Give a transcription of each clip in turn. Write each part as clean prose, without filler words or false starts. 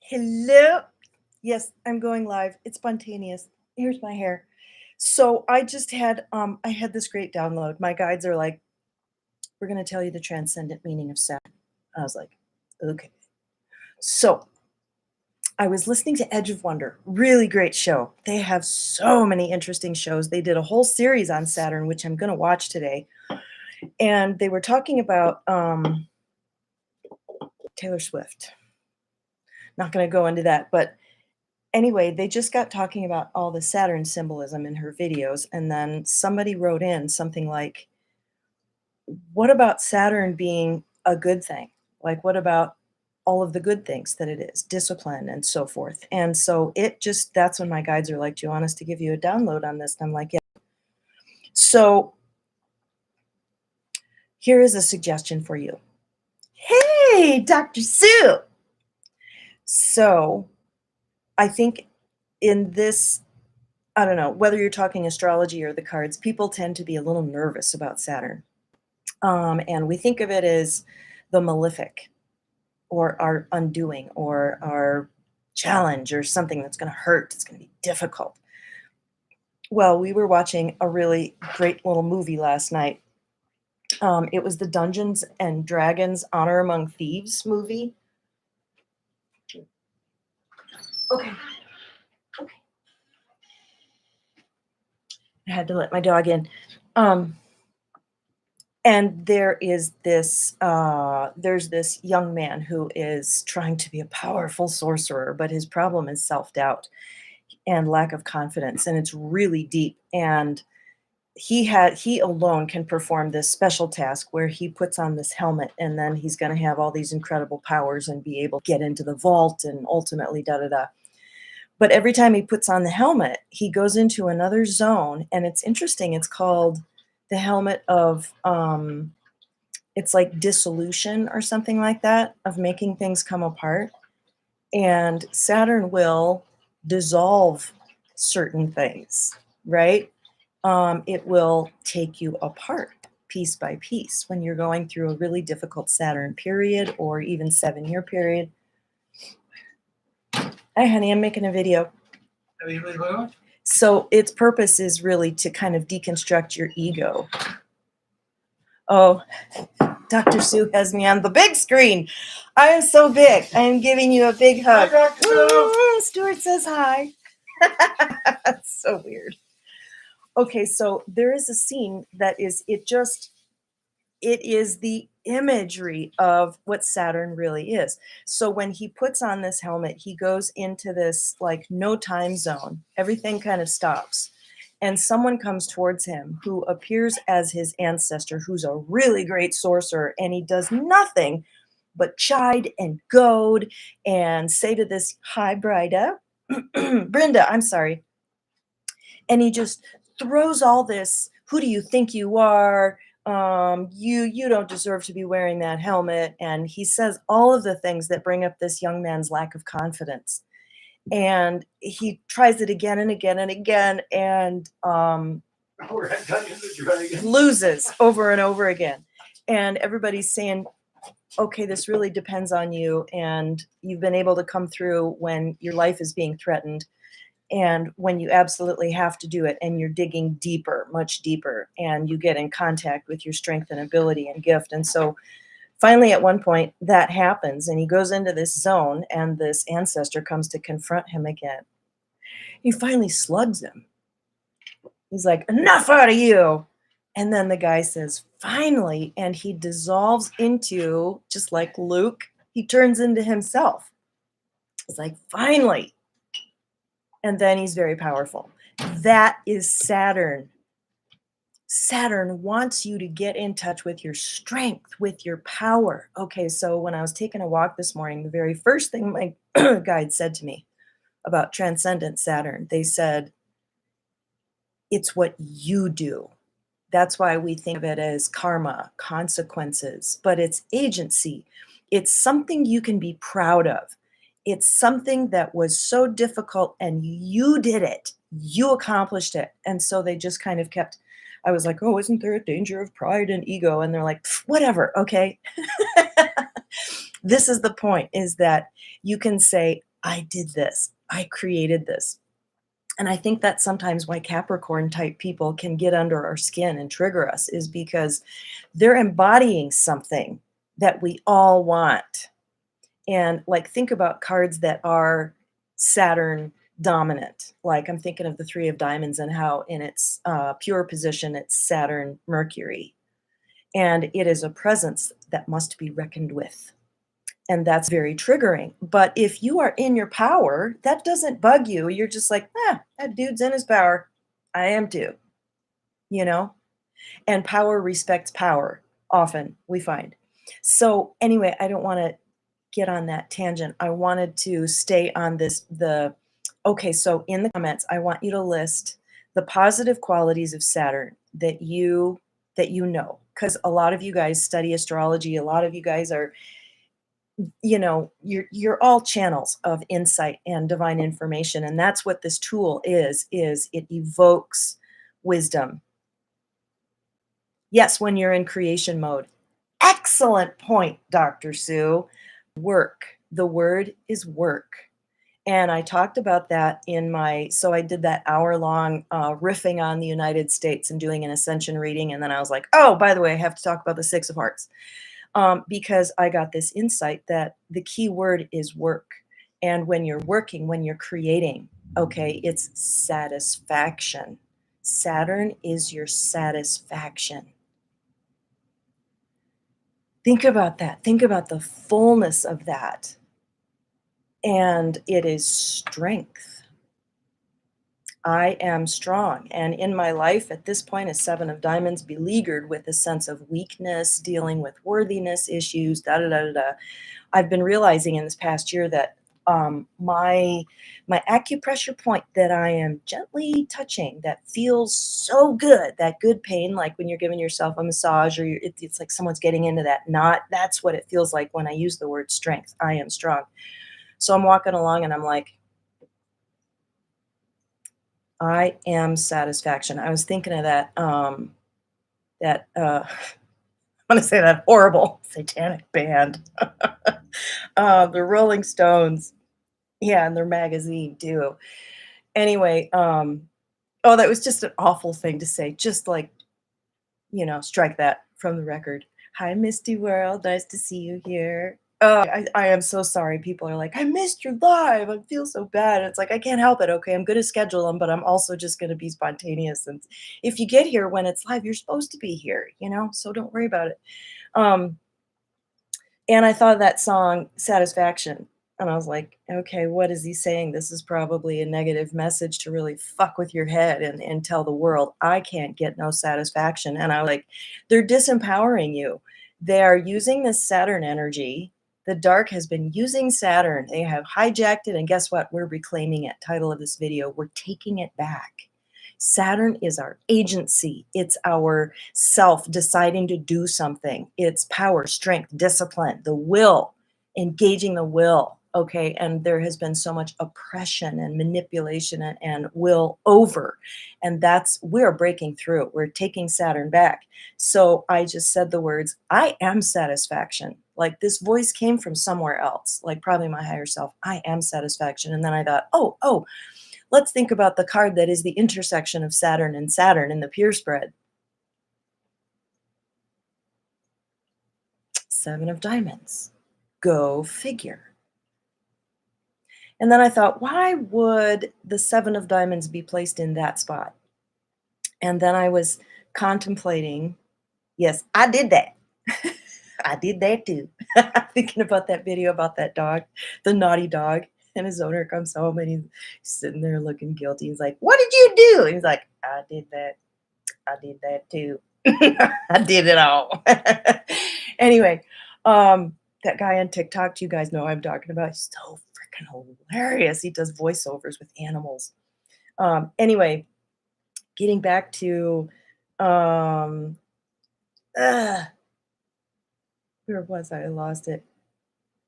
Hello. Yes, I'm going live. It's spontaneous. Here's my hair. So I had this great download. My guides are like, we're gonna tell you the transcendent meaning of Saturn. I was like, okay. So I was listening to Edge of Wonder. Really great show. They have so many interesting shows. They did a whole series on Saturn, which I'm gonna watch today. And they were talking about Taylor Swift. Not gonna go into that, but anyway, they just got talking about all the Saturn symbolism in her videos, and then somebody wrote in something like, "What about Saturn being a good thing? Like, what about all of the good things that it is, discipline and so forth?" And so that's when my guides are like, "Do you want us to give you a download on this?" And I'm like, "Yeah." So here is a suggestion for you. Hey, Dr. Sue. So I think in this I don't know, whether you're talking astrology or the cards, people tend to be a little nervous about Saturn. And we think of it as the malefic or our undoing or our challenge or something that's going to hurt. It's going to be difficult. Well, we were watching a really great little movie last night. It was the Dungeons and Dragons Honor Among Thieves movie. Okay. I had to let my dog in. And there's this young man who is trying to be a powerful sorcerer, but his problem is self-doubt and lack of confidence, and it's really deep. And he alone can perform this special task where he puts on this helmet, and then he's going to have all these incredible powers and be able to get into the vault and ultimately da da da. But every time he puts on the helmet, he goes into another zone, and it's interesting. It's called the helmet of it's like dissolution or something like that, of making things come apart. And Saturn will dissolve certain things, right? It will take you apart piece by piece when you're going through a really difficult Saturn period or even 7-year period. Hi, honey, I'm making a video. So its purpose is really to kind of deconstruct your ego. Oh, Dr. Sue has me on the big screen. I am so big. I am giving you a big hug. Hi, Stuart says hi. That's so weird. Okay, so there is a scene that it is the imagery of what Saturn really is. So when he puts on this helmet, he goes into this like no time zone. Everything kind of stops. And someone comes towards him who appears as his ancestor, who's a really great sorcerer, and he does nothing but chide and goad and say to this, "Hi, Brida." Brenda, I'm sorry. And he just throws all this, "Who do you think you are? You don't deserve to be wearing that helmet." And he says all of the things that bring up this young man's lack of confidence. And he tries it again and again and again, and loses over and over again. And everybody's saying, "Okay, this really depends on you, and you've been able to come through when your life is being threatened and when you absolutely have to do it, and you're digging deeper, much deeper, and you get in contact with your strength and ability and gift." And so finally, at one point, that happens, and he goes into this zone, and this ancestor comes to confront him again. He finally slugs him. He's like, "Enough out of you." And then the guy says, "Finally," and he dissolves into, just like Luke, he turns into himself. It's like, "Finally." And then he's very powerful. That is Saturn. Saturn wants you to get in touch with your strength, with your power. Okay, so when I was taking a walk this morning, the very first thing my guide said to me about transcendent Saturn, they said, "It's what you do." That's why we think of it as karma, consequences, but it's agency. It's something you can be proud of. It's something that was so difficult and you did it. You accomplished it. And so they just kind of kept, I was like, "Oh, isn't there a danger of pride and ego?" And they're like, "Whatever, okay." This is the point, is that you can say, I did this. I created this. And I think that's sometimes why Capricorn type people can get under our skin and trigger us, is because they're embodying something that we all want. And like, think about cards that are Saturn dominant. Like, I'm thinking of the Three of Diamonds and how in its pure position, it's Saturn Mercury. And it is a presence that must be reckoned with. And that's very triggering. But if you are in your power, that doesn't bug you. You're just like, that dude's in his power. I am too, you know? And power respects power, often, we find. So, anyway, I don't want to get on that tangent. I wanted to stay on okay, so in the comments, I want you to list the positive qualities of Saturn that you know, because a lot of you guys study astrology. A lot of you guys are, you're all channels of insight and divine information, and that's what this tool is it evokes wisdom. Yes, when you're in creation mode. Excellent point, Dr. Sue. Work. The word is work. And I talked about that so I did that hour-long riffing on the United States and doing an ascension reading. And then I was like, oh, by the way, I have to talk about the Six of Hearts. Because I got this insight that the key word is work. And when you're working, when you're creating, okay, it's satisfaction. Saturn is your satisfaction. Think about that. Think about the fullness of that. And it is strength. I am strong. And in my life at this point, a Seven of Diamonds, beleaguered with a sense of weakness, dealing with worthiness issues, da da da da da. I've been realizing in this past year that my acupressure point that I am gently touching, that feels so good, that good pain, like when you're giving yourself a massage, or it's like someone's getting into that knot. That's what it feels like when I use the word strength. I am strong. So I'm walking along and I'm like, I am satisfaction. I was thinking of that I want to say that horrible satanic band, the Rolling Stones. Yeah, and their magazine too. Anyway, oh, that was just an awful thing to say. Just like, strike that from the record. Hi, Misty World. Nice to see you here. Oh, I am so sorry. People are like, I missed your live. I feel so bad. It's like, I can't help it. Okay. I'm going to schedule them, but I'm also just going to be spontaneous. And if you get here when it's live, you're supposed to be here, so don't worry about it. Um, and I thought of that song, Satisfaction. And I was like, okay, what is he saying? This is probably a negative message to really fuck with your head and tell the world, I can't get no satisfaction. And I was like, they're disempowering you. They are using this Saturn energy. The dark has been using Saturn. They have hijacked it. And guess what? We're reclaiming it. Title of this video, we're taking it back. Saturn is our agency. It's our self deciding to do something. It's power, strength, discipline, the will, engaging the will. Okay. And there has been so much oppression and manipulation and will over. And we're breaking through. We're taking Saturn back. So I just said the words, I am satisfaction. Like, this voice came from somewhere else, like probably my higher self. I am satisfaction. And then I thought, oh, let's think about the card that is the intersection of Saturn and Saturn in the pure spread. Seven of Diamonds. Go figure. And then I thought, why would the Seven of Diamonds be placed in that spot? And then I was contemplating, yes, I did that. I did that too. Thinking about that video about that dog, the naughty dog. And his owner comes home and he's sitting there looking guilty. He's like, what did you do? And he's like, I did that. I did that too. I did it all. Anyway, that guy on TikTok, you guys know who I'm talking about. He's so freaking hilarious. He does voiceovers with animals. Anyway, getting back to where was I? I lost it.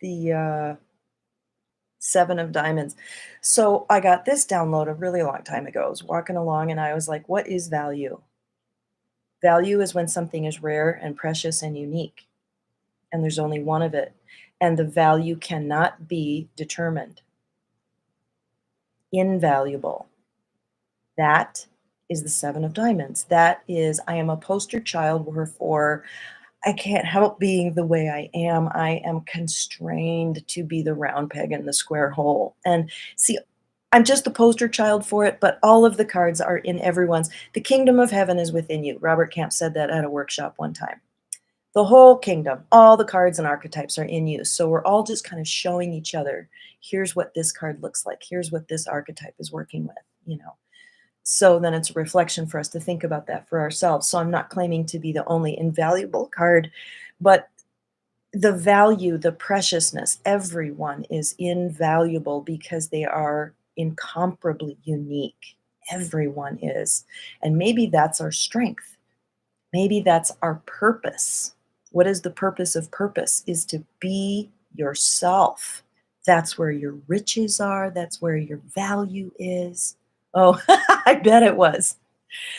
The Seven of Diamonds. So I got this download a really long time ago. I was walking along and I was like, what is value? Value is when something is rare and precious and unique, and there's only one of it. And the value cannot be determined. invaluable. That is the 7 of diamonds. That is, I am a poster child for I can't help being the way I am. I am constrained to be the round peg in the square hole. And see, I'm just the poster child for it, but all of the cards are in everyone's. The kingdom of heaven is within you. Robert Camp said that at a workshop one time. The whole kingdom, all the cards and archetypes are in you. So we're all just kind of showing each other, here's what this card looks like. Here's what this archetype is working with, you know. So then it's a reflection for us to think about that for ourselves. So I'm not claiming to be the only invaluable card, but the value, the preciousness, everyone is invaluable because they are incomparably unique. Everyone is. And maybe that's our strength. Maybe that's our purpose. What is the purpose of purpose? Is to be yourself. That's where your riches are. That's where your value is. Oh, I bet it was.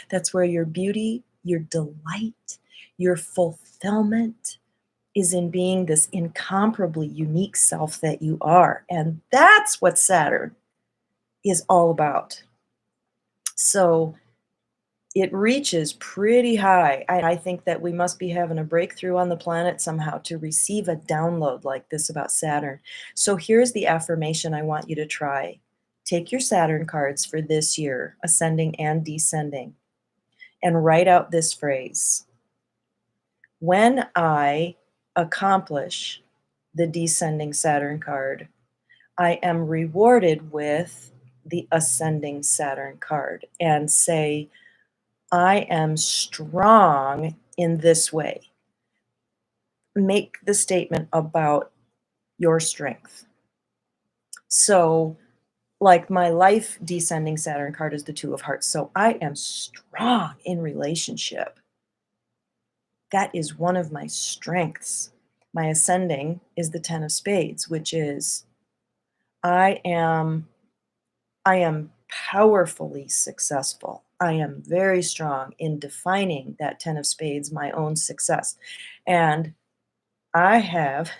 That's where your beauty, your delight, your fulfillment is in being this incomparably unique self that you are. And that's what Saturn is all about. So it reaches pretty high. I think that we must be having a breakthrough on the planet somehow to receive a download like this about Saturn. So here's the affirmation I want you to try. Take your Saturn cards for this year, ascending and descending, and write out this phrase. When I accomplish the descending Saturn card, I am rewarded with the ascending Saturn card, and say, I am strong in this way. Make the statement about your strength. So, like my life descending Saturn card is the Two of Hearts. So I am strong in relationship. That is one of my strengths. My ascending is the Ten of Spades, which is I am I am powerfully successful. I am very strong in defining that 10 of spades my own success. And I have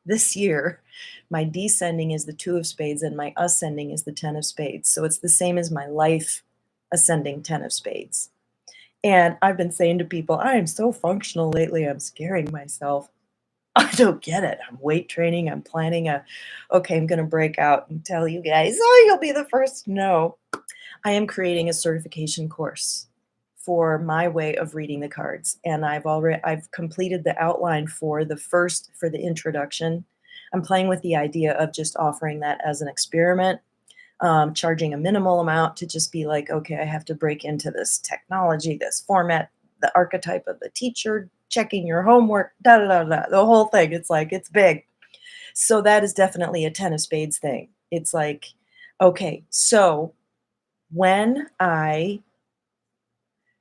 this year, my descending is the 2 of spades and my ascending is the 10 of spades. So it's the same as my life ascending 10 of spades. And I've been saying to people, I am so functional lately, I'm scaring myself. I don't get it. I'm weight training. I'm planning okay, I'm going to break out and tell you guys, oh, you'll be the first to know. I am creating a certification course for my way of reading the cards. And I've completed the outline for the introduction. I'm playing with the idea of just offering that as an experiment, charging a minimal amount to just be like, okay, I have to break into this technology, this format, the archetype of the teacher, checking your homework, da da da da, the whole thing. It's like, it's big. So that is definitely a 10 of spades thing. It's like, okay, so when I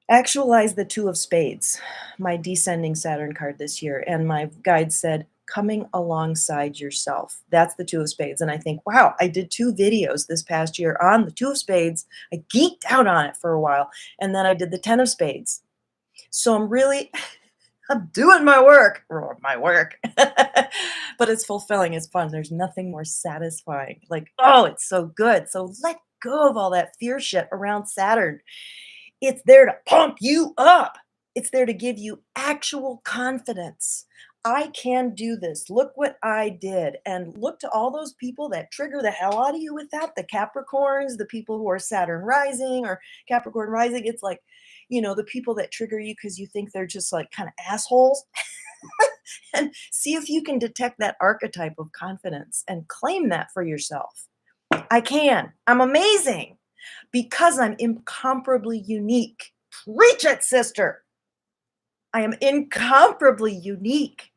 actualize the 2 of spades, my descending Saturn card this year, and my guide said, coming alongside yourself. That's the 2 of spades. And I think, wow, I did 2 videos this past year on the 2 of spades. I geeked out on it for a while. And then I did the 10 of spades. So I'm doing my work, but it's fulfilling. It's fun. There's nothing more satisfying. Like, oh, it's so good. So let go of all that fear shit around Saturn. It's there to pump you up. It's there to give you actual confidence. I can do this. Look what I did. And look to all those people that trigger the hell out of you with that, the Capricorns, the people who are Saturn rising or Capricorn rising. It's like, the people that trigger you because you think they're just like kind of assholes. And see if you can detect that archetype of confidence and claim that for yourself. I can. I'm amazing because I'm incomparably unique. Preach it, sister. I am incomparably unique.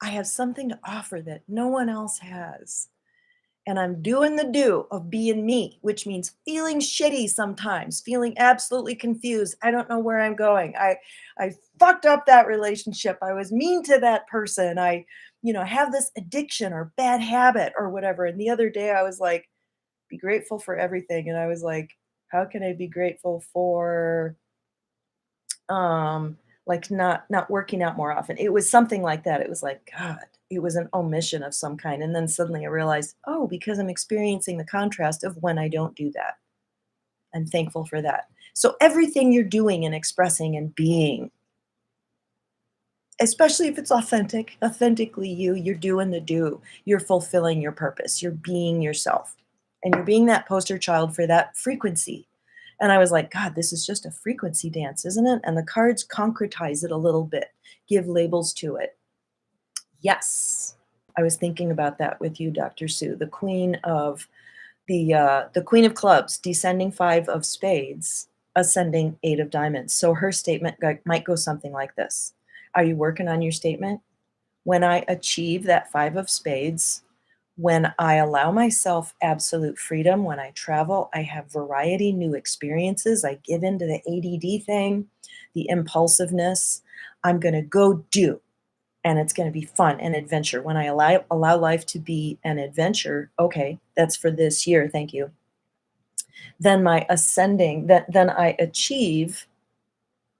I have something to offer that no one else has. And I'm doing the do of being me, which means feeling shitty sometimes, feeling absolutely confused. I don't know where I'm going. I fucked up that relationship. I was mean to that person. I have this addiction or bad habit or whatever. And the other day I was like, be grateful for everything. And I was like, how can I be grateful for like not working out more often? It was something like that. It was like, God, it was an omission of some kind. And then suddenly I realized, oh, because I'm experiencing the contrast of when I don't do that. I'm thankful for that. So everything you're doing and expressing and being, especially if it's authentic, authentically you, you're doing the do. You're fulfilling your purpose. You're being yourself. And you're being that poster child for that frequency. And I was like, God, this is just a frequency dance, isn't it? And the cards concretize it a little bit, give labels to it. Yes. I was thinking about that with you, Dr. Sue, the Queen of Clubs, descending 5 of Spades, ascending 8 of Diamonds. So her statement might go something like this. Are you working on your statement? When I achieve that 5 of Spades, when I allow myself absolute freedom, when I travel, I have variety, new experiences, I give into the ADD thing, the impulsiveness, I'm going to go do. And it's going to be fun and adventure. When I allow life to be an adventure, okay, that's for this year, thank you. Then my ascending, then I achieve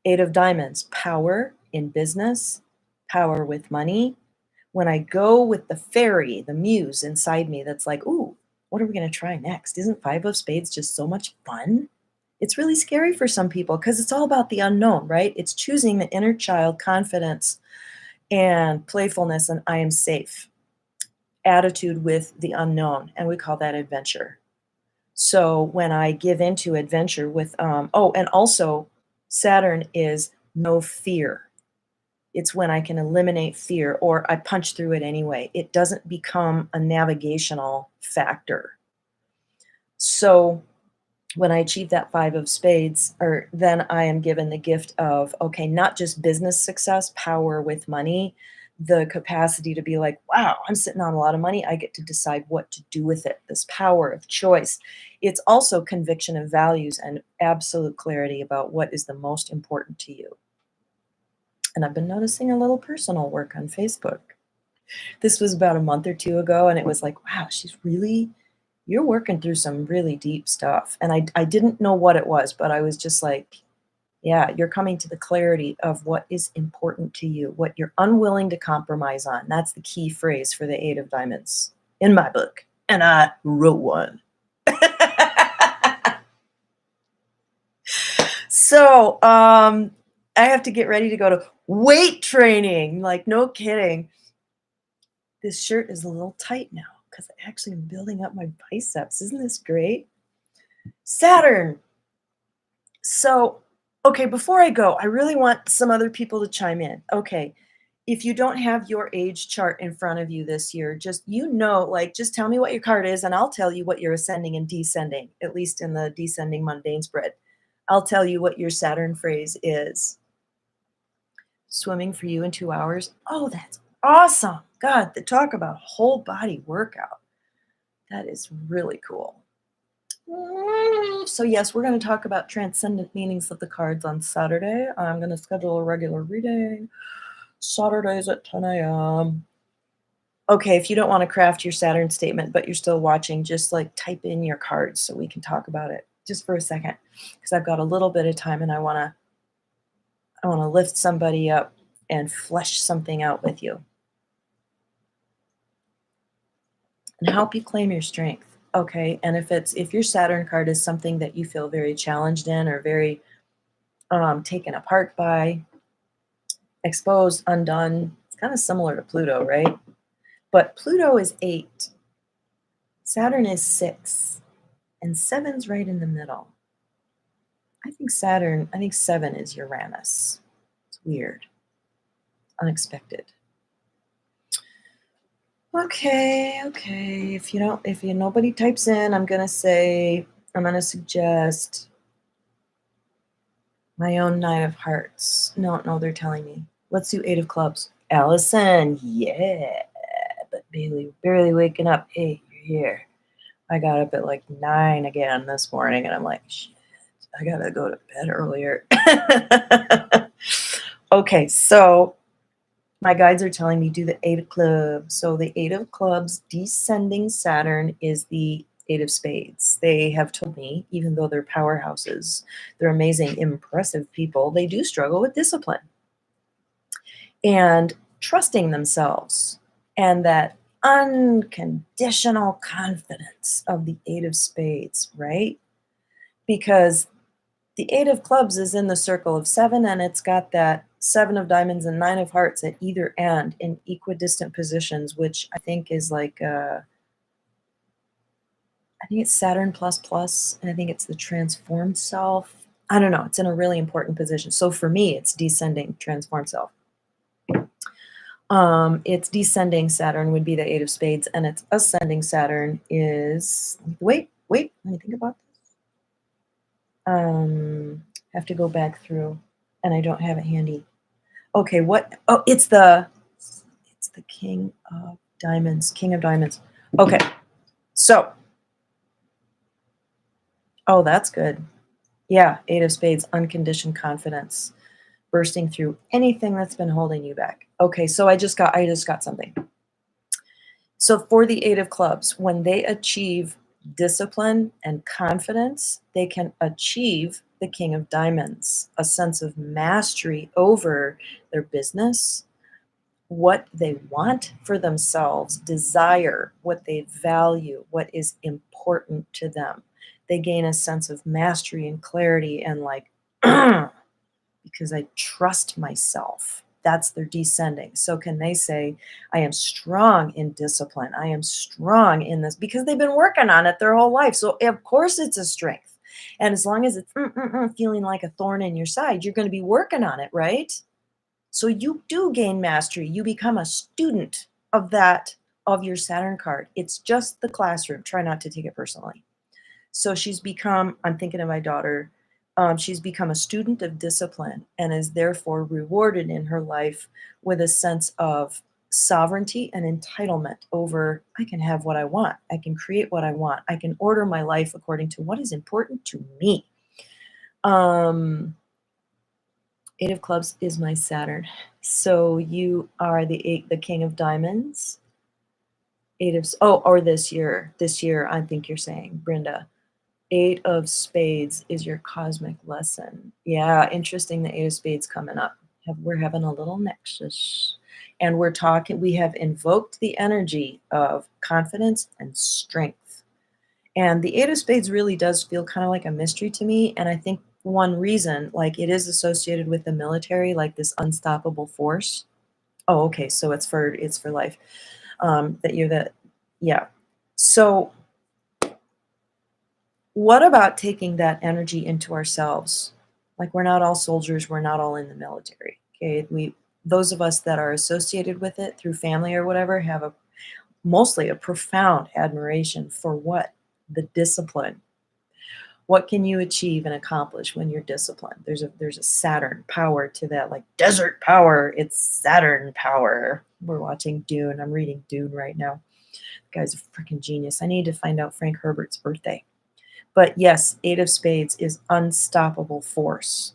8 of Diamonds, power in business, power with money. When I go with the fairy, the muse inside me that's like, ooh, what are we going to try next? Isn't 5 of Spades just so much fun? It's really scary for some people because it's all about the unknown, right? It's choosing the inner child confidence and playfulness and I am safe attitude with the unknown. And we call that adventure. So when I give into adventure with, and also Saturn is no fear. It's when I can eliminate fear or I punch through it anyway. It doesn't become a navigational factor. So when I achieve that 5 of Spades, or then I am given the gift of, okay, not just business success, power with money, the capacity to be like, wow, I'm sitting on a lot of money. I get to decide what to do with it. This power of choice. It's also conviction of values and absolute clarity about what is the most important to you. And I've been noticing a little personal work on Facebook. This was about a month or two ago, and it was like, wow, you're working through some really deep stuff. And I didn't know what it was, but I was just like, yeah, you're coming to the clarity of what is important to you, what you're unwilling to compromise on. That's the key phrase for the 8 of Diamonds in my book. And I wrote one. So I have to get ready to go to weight training. Like, no kidding. This shirt is a little tight now because I actually am building up my biceps. Isn't this great? Saturn. So, okay, before I go, I really want some other people to chime in. Okay, if you don't have your age chart in front of you this year, just, just tell me what your card is and I'll tell you what you're ascending and descending, at least in the descending mundane spread. I'll tell you what your Saturn phrase is. Swimming for you in 2 hours. Oh, that's awesome. God, the talk about whole body workout. That is really cool. So yes, we're going to talk about transcendent meanings of the cards on Saturday. I'm going to schedule a regular reading. Saturdays at 10 a.m. Okay, if you don't want to craft your Saturn statement, but you're still watching, just like type in your cards so we can talk about it just for a second, because I've got a little bit of time and I want to lift somebody up and flesh something out with you and help you claim your strength. Okay, and if your Saturn card is something that you feel very challenged in or very taken apart by, exposed, undone, it's kind of similar to Pluto, right? But Pluto is 8, Saturn is 6, and 7's right in the middle. I think 7 is Uranus. It's weird, unexpected. Okay. If nobody types in, I'm gonna suggest my own 9 of Hearts. No, they're telling me. Let's do 8 of Clubs. Allison, yeah. But Bailey, barely waking up. Hey, you're here. I got up at like 9 again this morning, and I'm like, shit, I gotta go to bed earlier. Okay, so my guides are telling me do the 8 of Clubs. So the 8 of Clubs descending Saturn is the 8 of Spades. They have told me, even though they're powerhouses, they're amazing, impressive people, they do struggle with discipline and trusting themselves and that unconditional confidence of the Eight of Spades, right? Because the Eight of Clubs is in the circle of seven, and it's got that Seven of Diamonds and Nine of Hearts at either end in equidistant positions, which I think is like, I think it's Saturn plus plus, and I think it's the transformed self. I don't know. It's in a really important position. So for me, it's descending transformed self. Its descending Saturn would be the Eight of Spades, and its ascending Saturn is, wait, let me think about this. Have to go back through, and I don't have it handy. Okay, what? Oh, it's the King of Diamonds. King of Diamonds. Okay, so, oh, that's good. Yeah, Eight of Spades, unconditioned confidence, bursting through anything that's been holding you back. Okay, so I just got something. So for the Eight of Clubs, when they achieve discipline and confidence, they can achieve the King of Diamonds, a sense of mastery over their business, what they want for themselves, desire, what they value, what is important to them. They gain a sense of mastery and clarity and like, because I trust myself. That's their descending. So can they say, I am strong in discipline. I am strong in this because they've been working on it their whole life. So of course it's a strength. And as long as it's feeling like a thorn in your side, you're going to be working on it, right? So you do gain mastery. You become a student of that, of your Saturn card. It's just the classroom. Try not to take it personally. So she's become, I'm thinking of my daughter, she's become a student of discipline and is therefore rewarded in her life with a sense of sovereignty and entitlement over, I can have what I want. I can create what I want. I can order my life according to what is important to me. Eight of Clubs is my Saturn. So you are the King of Diamonds. Or this year, I think you're saying, Brenda. Eight of Spades is your cosmic lesson. Yeah, interesting. The Eight of Spades coming up. We're having a little nexus. And we have invoked the energy of confidence and strength. And the Eight of Spades really does feel kind of like a mystery to me. And I think one reason, like it is associated with the military, like this unstoppable force. Oh, okay. So it's for life. Yeah. So what about taking that energy into ourselves? Like we're not all soldiers, we're not all in the military. Okay. Those of us that are associated with it through family or whatever have mostly a profound admiration for what? The discipline. What can you achieve and accomplish when you're disciplined? There's a Saturn power to that, like desert power. It's Saturn power. We're watching Dune. I'm reading Dune right now. The guy's a freaking genius. I need to find out Frank Herbert's birthday. But yes, Eight of Spades is unstoppable force.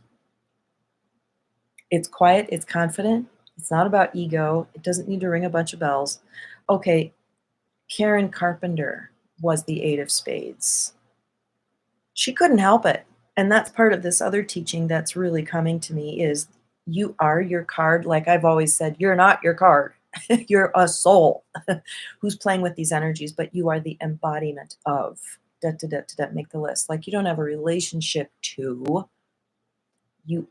It's quiet, it's confident, it's not about ego, it doesn't need to ring a bunch of bells. Okay, Karen Carpenter was the Eight of Spades. She couldn't help it. And that's part of this other teaching that's really coming to me is you are your card. Like I've always said, you're not your card. You're a soul who's playing with these energies, but you are the embodiment of. Make the list. Like you don't have a relationship to, you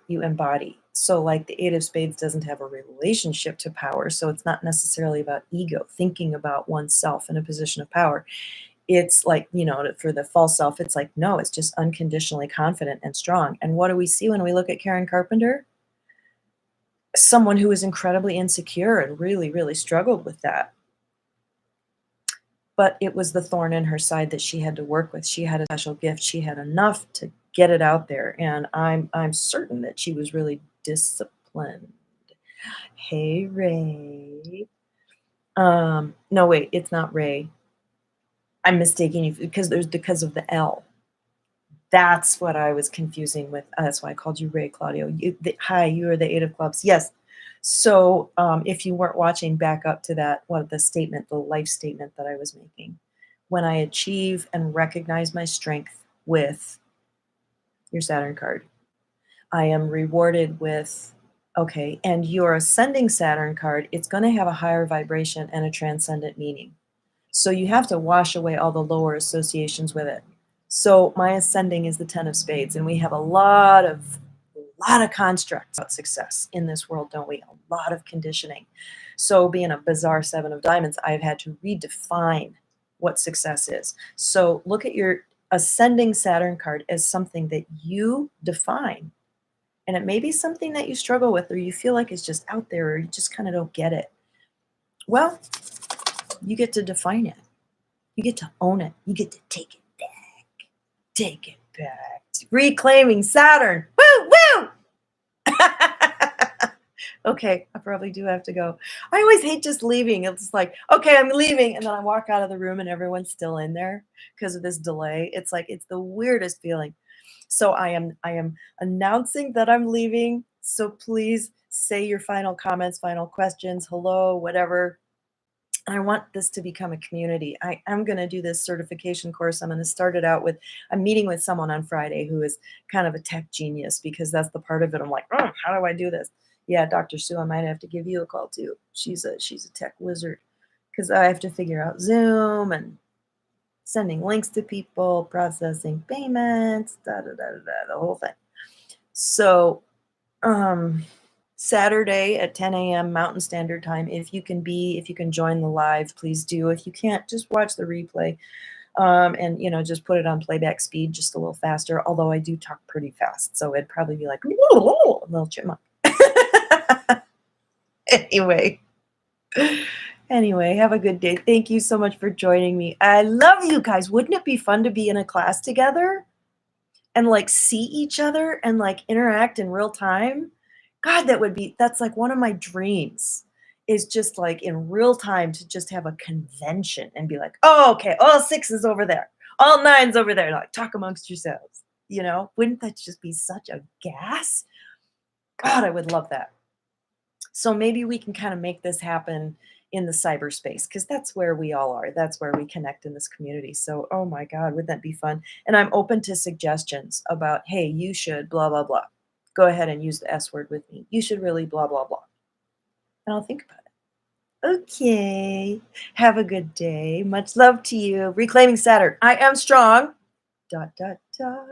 embody. So like the Eight of Spades doesn't have a relationship to power. So it's not necessarily about ego, thinking about oneself in a position of power. It's like, for the false self, it's like, no, it's just unconditionally confident and strong. And what do we see when we look at Karen Carpenter? Someone who is incredibly insecure and really, really struggled with that. But it was the thorn in her side that she had to work with. She had a special gift. She had enough to get it out there. And I'm certain that she was really disciplined. Hey, Ray. No, wait, it's not Ray. I'm mistaking you because of the L. That's what I was confusing with. That's why I called you Ray, Claudio. Hi, you are the Eight of Clubs. Yes. So if you weren't watching, back up to that, the life statement that I was making. When I achieve and recognize my strength with your Saturn card, I am rewarded with Okay, and your ascending Saturn card, it's going to have a higher vibration and a transcendent meaning. So you have to wash away all the lower associations with it. So my ascending is the 10 of spades, and we have a lot of constructs about success in this world, don't we? A lot of conditioning. So being a bizarre 7 of diamonds, I've had to redefine what success is. So look at your ascending Saturn card as something that you define. And it may be something that you struggle with or you feel like it's just out there or you just kind of don't get it. Well, you get to define it. You get to own it. You get to take it back. Take it back. Reclaiming Saturn. Woo, woo! Okay, I probably do have to go. I always hate just leaving. It's like, okay, I'm leaving. And then I walk out of the room and everyone's still in there because of this delay. It's like it's the weirdest feeling. So I am announcing that I'm leaving. So please say your final comments, final questions, hello, whatever. I want this to become a community. I'm going to do this certification course. I'm going to start it out with, I'm meeting with someone on Friday who is kind of a tech genius because that's the part of it. I'm like, oh, how do I do this? Yeah, Dr. Sue, I might have to give you a call too. She's a tech wizard because I have to figure out Zoom and sending links to people, processing payments, the whole thing. So, um, Saturday at 10 a.m. Mountain Standard Time. If you can join the live, please do. If you can't, just watch the replay. And just put it on playback speed just a little faster. Although I do talk pretty fast, so it'd probably be like a little chipmunk. Anyway, have a good day. Thank you so much for joining me. I love you guys. Wouldn't it be fun to be in a class together? And like see each other and like interact in real time. God, that's like one of my dreams is just like in real time to just have a convention and be like, oh, okay, all six is over there, all nine's over there. Like talk amongst yourselves. Wouldn't that just be such a gas? God, I would love that. So maybe we can kind of make this happen in the cyberspace because that's where we all are. That's where we connect in this community. So, oh my God, would that be fun? And I'm open to suggestions about, hey, you should blah, blah, blah. Go ahead and use the S word with me. You should really blah, blah, blah. And I'll think about it. Okay. Have a good day. Much love to you. Reclaiming Saturn. I am strong. Dot, dot, dot.